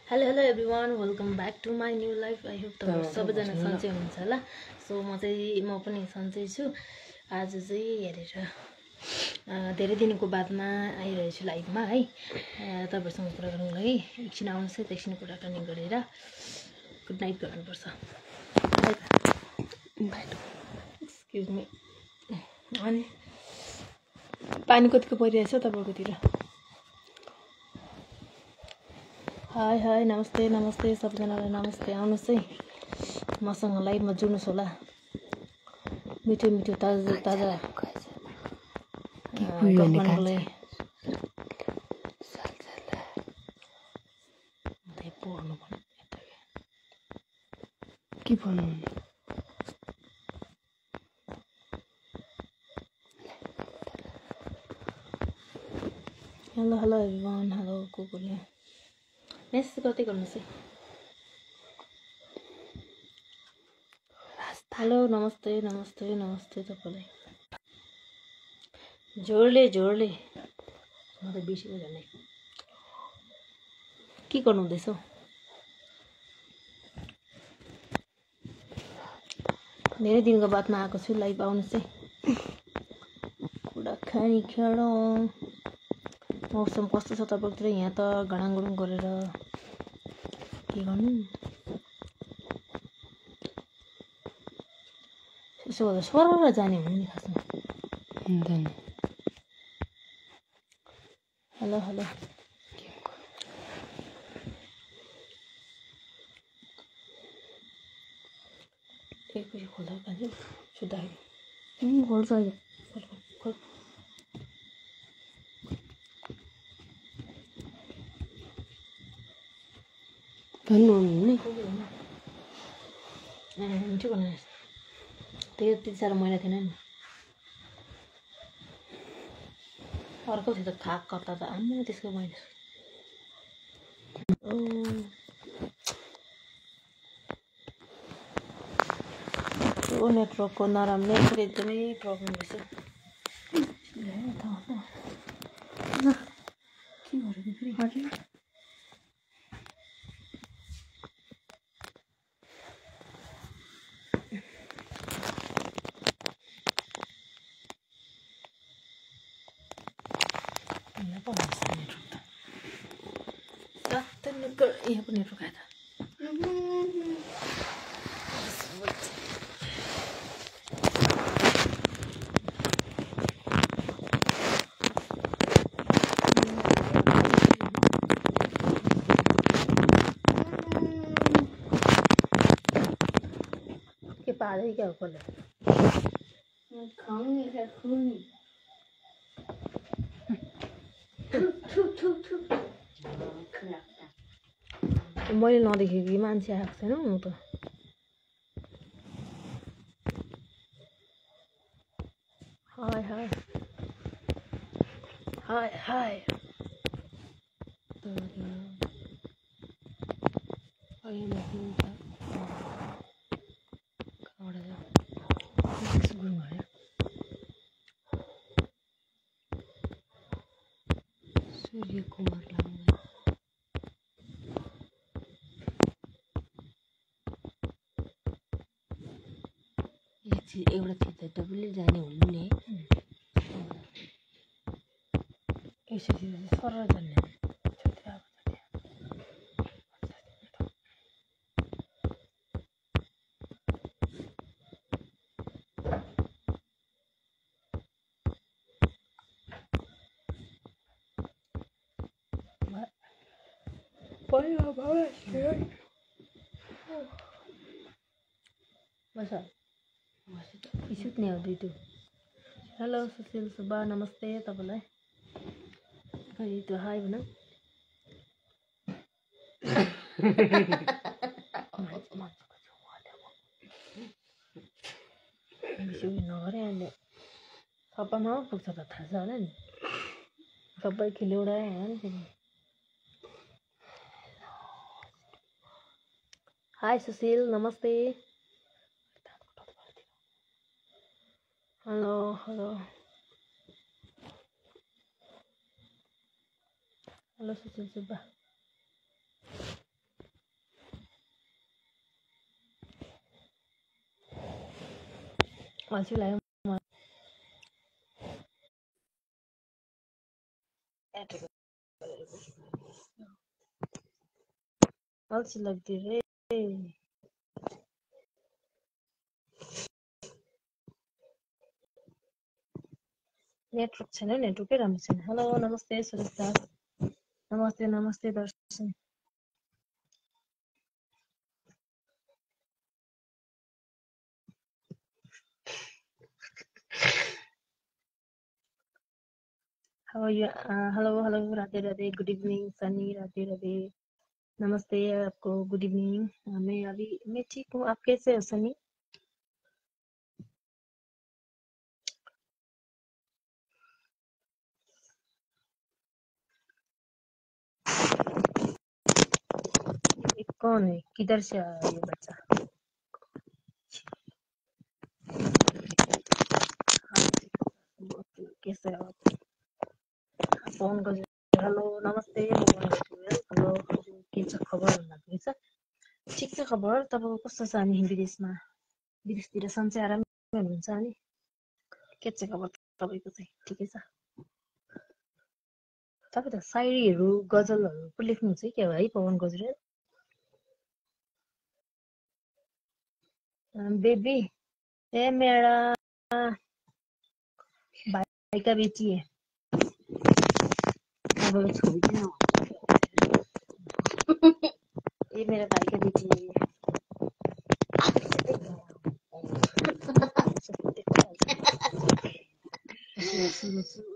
Hello everyone welcome back to my new life I hope तपाईँ सबैजना सन्चै हुनुहुन्छ होला सो म पनि सन्चै छु आज चाहिँ हेरेर धेरै दिनको बादमा आइरहेछु लाइभमा है तपाईहरुसँग कुरा गर्नुको लागि एकछिन आउनुहोस् है एकछिन कुराकानी गरेर गुड नाइट गर्नुपर्छ एक्सक्युज मी अनि पानी कतिको परिरहेछ तपाईहरुकोतिर हाई हाई नमस्ते नमस्ते सबैजनालाई नमस्ते आउनुहोस् है मसँग लाइभमा जुड्नुहोस् होला मिठो मिठो ताजा ताजा हेलो हेलो एभ्रिवान हेलो को बोल्यो मेसेज गर्दै गर्नुहोस् है हेलो नमस्ते नमस्ते नमस्ते तपाईलाई जोडले जोडले म त बिर्सेको झन्डै के गर्नु हुँदैछ धेरै दिनको बादमा आएको छु लाइभ आउनुहोस् है कुराकानी खेलौँ मौसम कस्तो छ तपाईहरुतिर यहाँ त गडाङगुडुङ गरेर के गर्नु यसो गर्दा सरर जाने हुनु नि खासमा हुँदैन हेलो हेलो एकपछि खोल्दा कान्छ सुत्दाखेरि खोल्छ अहिले खोल भन्नु नि मिठो बनाएर त्यति साह्रो मैला थिएन नि अर्को थियो त खाक कता त आम्मा त्यसको मैला नेटवर्कको नराम्रो एकदमै प्रब्लम रहेछ के गरेको फेरि यहाँ पनि नेटवर्क आयो त के पादै क्या हो कसले मैले नदेखेको कि मान्छे आएको छैन म त हाय हाय हाय हाय सूर्य कुमार लामा एउटा चिज त डबुलले जाने हुनु नि यसरी सरर जाने सुत्ने हो दुई हेलो सुशील सुब्बा नमस्ते तपाईलाई खै त्यो हाई भन नगरे अहिले सबैमा पुग्छ त थाहा छ होला नि सबै खेल्यो उडायो होला नि फेरि हाई सुशील नमस्ते hello hello hello Sushil Subba अल्छी लाग्यो अल्छी लाग्यो रे नेटवर्क छैन नेटवर्कै राम्रो छैन हेलो नमस्ते सुरेश नमस्ते नमस्ते Darshan how are you hello hello Radhe Radhe good evening Sunny Radhe Radhe नमस्ते आपको गुड इवनिंग मैं ठीक हूँ आप कैसे हो सनी ये कौन है किधर से आया ये बच्चा कैसे हो आप फोन कर हेलो नमस्ते हेलो के छ खबर भन्दाखेरि छ ठिक छ खबर तपाईँको कस्तो छ अनि विदेशमा विदेशतिर सन्चै आरामै हुनुहुन्छ अनि के छ खबर तपाईँको चाहिँ ठिकै छ तपाईँ त शायरीहरू गजलहरू पो लेख्नुहुन्छ कि क्या है पवन गजरेल बेबी ए मेरा भाई का बेटी है अब छोड़ी किन ये मेरा भाई का बेटी है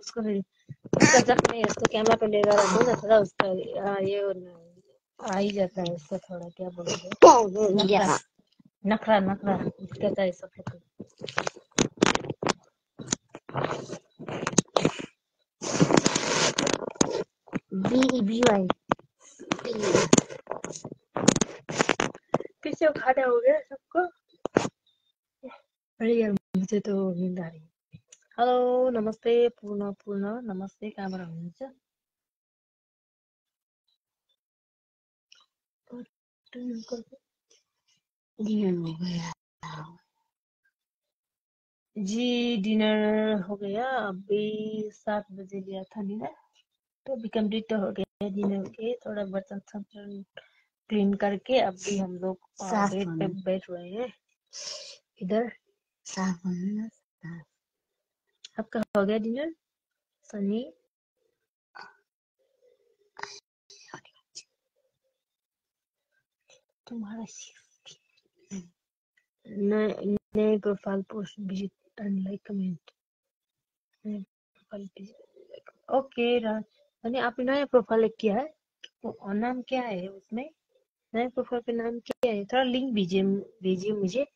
उसको फिर उसका जख्म है उसको कैमरा पे लेकर रखो ना थोड़ा उसका ये आ ही जाता है उसका थोड़ा क्या बोलोगे नखरा नखरा नखरा कहता है सब लोग BEBY कैसे खाना हो गया सबको अरे यार मुझे तो नींद आ रही है हेलो नमस्ते पूर्ण पूर्ण नमस्ते कहाँबाट हुनुहुन्छ जी डिनर हो गया अभी 7 बजे लिया था डिनर तो अभी कंप्लीट तो हो गया डिनर के थोड़ा बर्तन क्लीन करके अभी हम लोग बेड पे बैठ रहे हैं इधर आपका हो गया डिनर सनी तुम्हारा नए profile post visit and like comment okay Sunny आपने नया प्रोफाइल किया है और नाम क्या है उसमें नए प्रोफाइल पे नाम क्या है थोड़ा लिंक भेजिए मुझे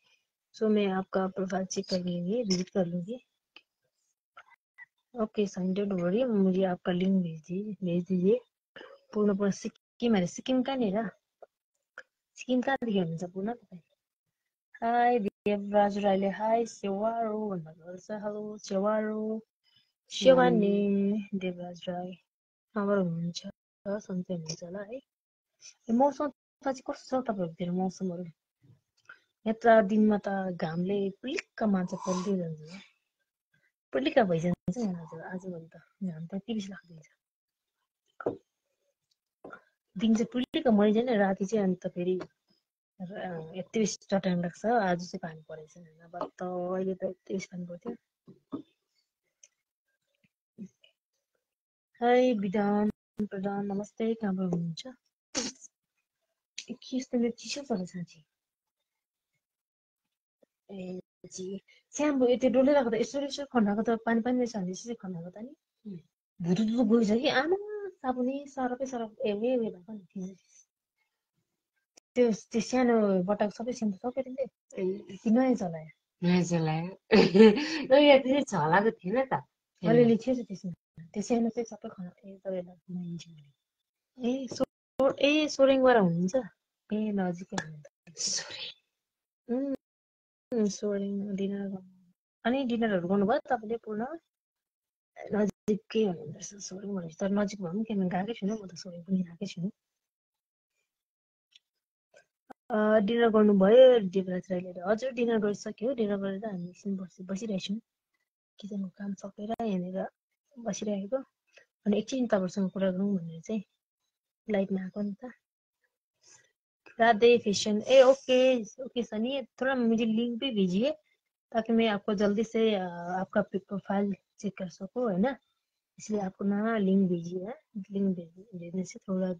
सो मैं आपका प्रोफाइल चेक कर लूंगी विजिट कर लूंगी ओके संडे डोंट वरी मुझे आपका लिंक भेज दीजिए पूर्ण सिक्किम अरे सिक्किम कहाँनिर सिक्किम कहाँदेखि हुनुहुन्छ पूर्ण तपाईँ हाई देवराज राईले हाई सेवारो भन्नुभएको छ हेलो सेवारो सेवानी देवराज राई कहाँबाट हुनुहुन्छ सन्चै हुनुहुन्छ होला है मौसम चाहिँ कस्तो छ तपाईँहरूतिर मौसमहरू यहाँ त दिनमा त घामले पुलिक्क मान्छ पल्दै जान्छ पुलिक्क भइजान्छ आजभोलि त घाम त के बेसी लाग्दैछ दिन चाहिँ पुलिक्क मरिजाने राति चाहिँ अन्त फेरि यति बेसी चट्याङ लाग्छ आज चाहिँ पानी परेको छैन नभए त अहिले त यति बेसी पानी पर्थ्यो हाई विधान प्रधान नमस्ते कहाँबाट हुनुहुन्छ के यस्तो मेरो चिसो छ साँच्ची ए जी स्याम्पो त्यो डोलिरहेको त यसो खन्डाको त पानी रहेछ भने यसरी खन्डाको त नि भुतुतु गइछ कि आमा साबुनै सरपै सरप उयो भएको नि त्यो सानो बट्टाको सबै स्याम्पो सक्यो तिमीले नयाँ चलायो चलाएको थिएन त अलिअलि थियो त्यसमा त्यो सानो चाहिँ सबै ए सोरेङबाट हुनुहुन्छ ए नजिकै सोरेङ डिनर अनि डिनरहरू गर्नुभयो तपाईँले पूर्ण नजिकै हुनुहुँदो रहेछ सोरेङ भनेपछि तर नजिक भए पनि किन गएकै छुइनँ म त सोरेङ पनि गएकै छुइनँ डिनर गर्नुभयो देवराज राईले? हजुर डिनर गरिसक्यो। डिनर गरेर हामी एकछिन बसिरहेको छौँ। किचनको काम सकेर यहाँनिर बसिरहेको। अनि एकछिन तपाईँहरूसँग कुरा गरौँ भनेर चाहिँ लाइभमा आएको नि त। Radhe fashion okay okay Sunny, थोड़ा मुझे लिंक भी भेजिए ताकि मैं आपको जल्दी से आपका प्रोफाइल चेक कर सकूँ, है ना। इसलिए आपको ना लिंक भेजिए, लिंक भेजने से थोड़ा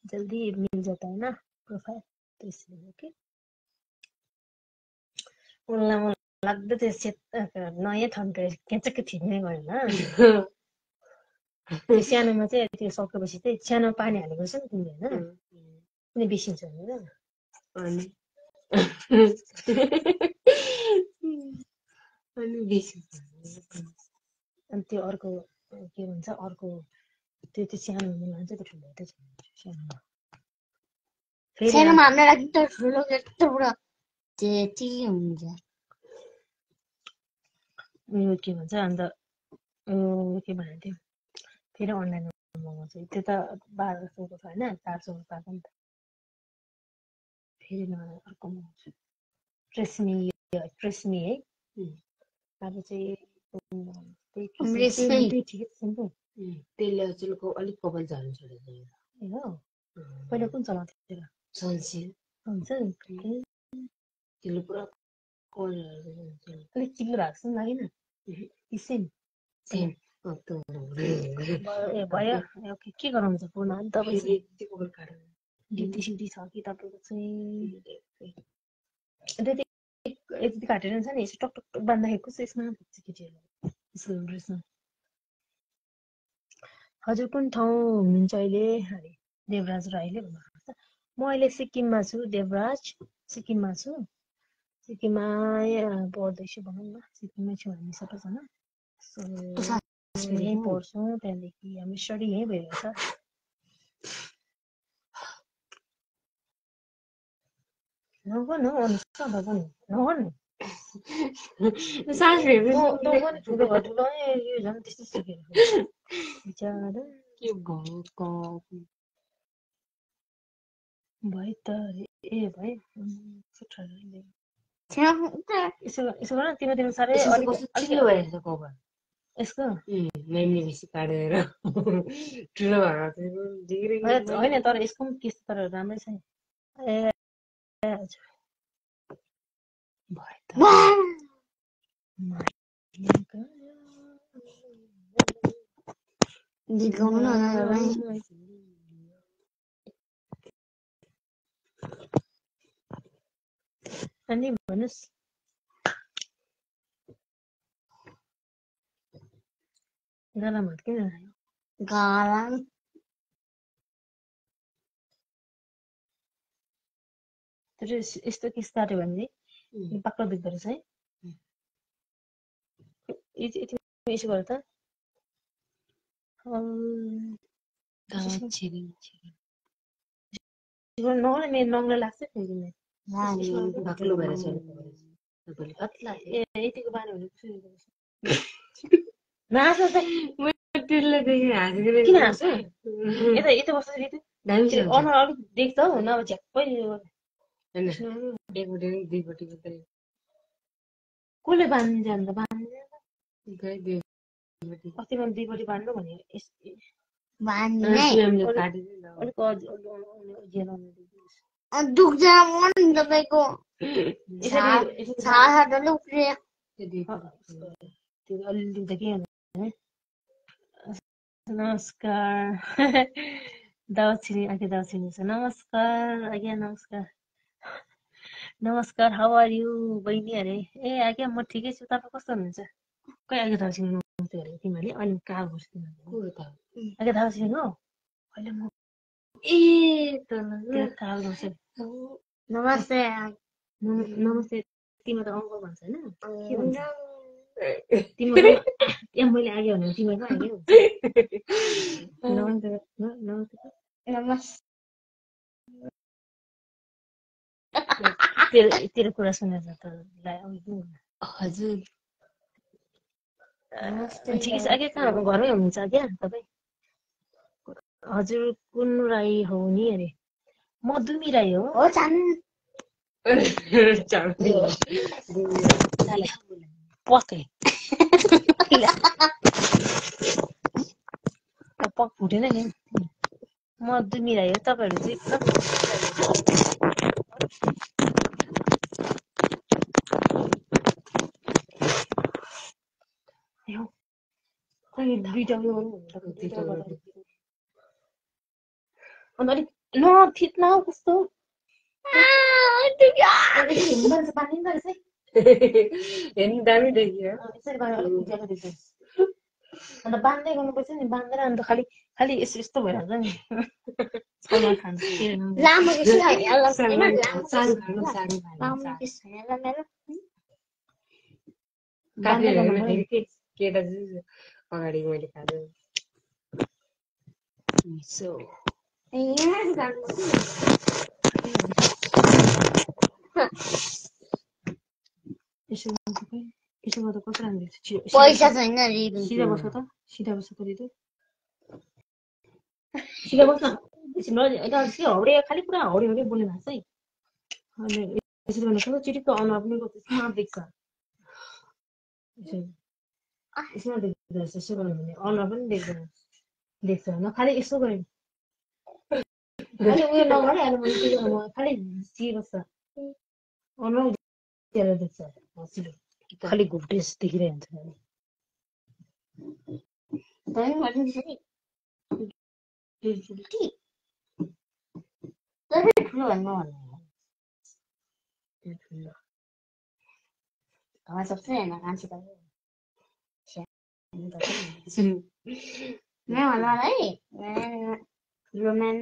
जल्दी मिल जाता है ना प्रोफाइल, तो इसलिए ओके। उनलाई लाग्दो त्यो नयाँ थन्के केचक्क थिच्ने गरेन त्यो सानोमा चाहिँ त्यो सकेपछि चाहिँ सानो पानी हालेको छ नि तिमीले होइन कुनै बिर्सिन्छ भनेर अनि त्यो अर्को के भन्छ अर्को त्यो चाहिँ सानो हुनु लान्छ त्यो ठुलो त्यो सानो फेरि सानोमा हामीलाई लाग्छ त ठुलो यत्रो बुढो त्यति हुन्छ उयो के भन्छ अन्त के भनेको थियो फेरि अनलाइन मगाउँछ त्यो त 1200 को छ होइन 400 को पाएको नि त फेरि अर्को मगाउँछु ट्रेस्मी है अब चाहिँ त्यही ठिकै सिम्पल त्यसले अचेलको अलिक कपाल झार्नु छोडेको ए हो पहिला कुन चलाउँथ्यो सनसिल्क हुन्छ त्यसले पुरा कलर अलिक चिल्लो भएको जस्तो लागेन सेम सेम भयो के गराउँछ फोन अनि तपाईँ ड्युटी स्युटी छ कि तपाईँको चाहिँ यति काटेर छ नि यसो टक टक बाँध्दाखेरि कस्तो यसमा पुग्छ केटीहरूलाई स्कुल ड्रेसमा हजुर कुन ठाउँ हुनुहुन्छ अहिले अरे देवराज राईले भन्नुहुन्छ म अहिले सिक्किममा छु देवराज सिक्किममा छु सिक्किममा पढ्दैछु भनौँ न सिक्किममै छु हामी सबैजना यहीँ पढ्छौँ त्यहाँदेखि हाम्रो स्टडी यहीँ भइरहेछ नगर्नु नगर्नु नगर्नु सास फेरि ठुलो भयो ठुलो यो झन् त्यस्तो सिकेर बिचारा के भएको भयो त ए भयो यसो गर तिम्रो साह्रै चिल्लो भइरहेछ कपाल यसको मेमले बेसी काटेर ठुलो भएको होइन तर यसको पनि त्यस्तो तर राम्रै छ ए हजुर अनि भन्नुहोस् गालामा किन गाला यस्तो केस काट्यो भने चाहिँ बाक्लो देख्दो रहेछ है यसो गर त नगर्ने मेरो नङ्ग्लो लाग्छ फेरि बाक्लो भएर ए यतिको बानी हुने किन हाँस्छु यता यता बस्छ अनुहार अलिक देख्छ हौ नभए झ्याप्पै कसले बाँधिन्छ अन्त बाँधिन्छ अस्ति मैले दुईपट्टि बाँध्नु भने दुख्छ मन तपाईँको अलि दुख्दा के नमस्कार दाउछिनी आगे दाउछिनी छ नमस्कार आज्ञा नमस्कार हाउ आर यु बहिनी अरे ए आज्ञा म ठिकै छु तपाईँ कस्तो हुनुहुन्छ खै आगे दाउछिनी नमस्ते अरे तिमीहरूले अनि कहाँ गर्छु तिमीहरूले आगे दाउछिनी हो अहिले म ए कहाँ गर्छ नमस्ते नमस्ते तिम्रो त अङ्कल भन्छ होइन के भन्छ तिम्रो मैले आगे भने तिमीहरू आगे हुन्छ तेरो कुरा सुनेर त हजुर ठिकै छ आगे कहाँ घरमै हुनुहुन्छ क्या तपाईँ हजुर कुन राई हो नि अरे म दुमी राई हो पके पक फुटेन नि म दुई मिलायो तपाईँहरू चाहिँ एकदम दुईटा उयो अन्त अलिक नथिच्न हौ कस्तो बाँधिँदो रहेछ है हेर्नु दामी देखियो यसरी गरेर अलिक उज्यालो देख्छ अन्त बाँध्दै गर्नुपर्छ नि बाँधेर अन्त खालि खालि यस्तो यस्तो भइहाल्छ नि छाना खान्छ लामो केस होइन बाँध्दै गर्नुपर्यो केटा चाहिँ अगाडि मैले खाँदै यसो गर्दा कस्तो राम्रो देख्छ पैसा छैन सिधा बस्छ त दिदी सिधा बस्न के हौडे खालि पुरा हौडे हौडे बोल्ने भएको छ है अनि यसरी गर्नु कस्तो चिटिक्क अनुहार पनि कस्तो स्मार्ट देख्छ स्मार्ट देख्दो रहेछ यसो गर्नु भने अनुहार पनि देख्छ होइन खालि यसो गऱ्यो खालि उयो नगरे अहिले मैले के गर्नु खालि चिबस्छ अनुहार उज्यालो देख्छ हँसिलो खालि घुप्टे देखिरहेको हुन्छ सबसे होइन मान्छे त मैं भन्नु होला है रोमेन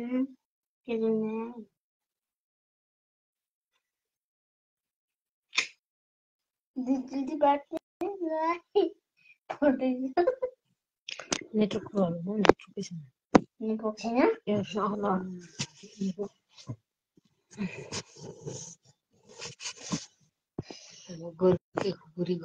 दिदी बाटो नेटवर्क प्रब्लम हो नेटवर्क छैन नेटवर्क छैन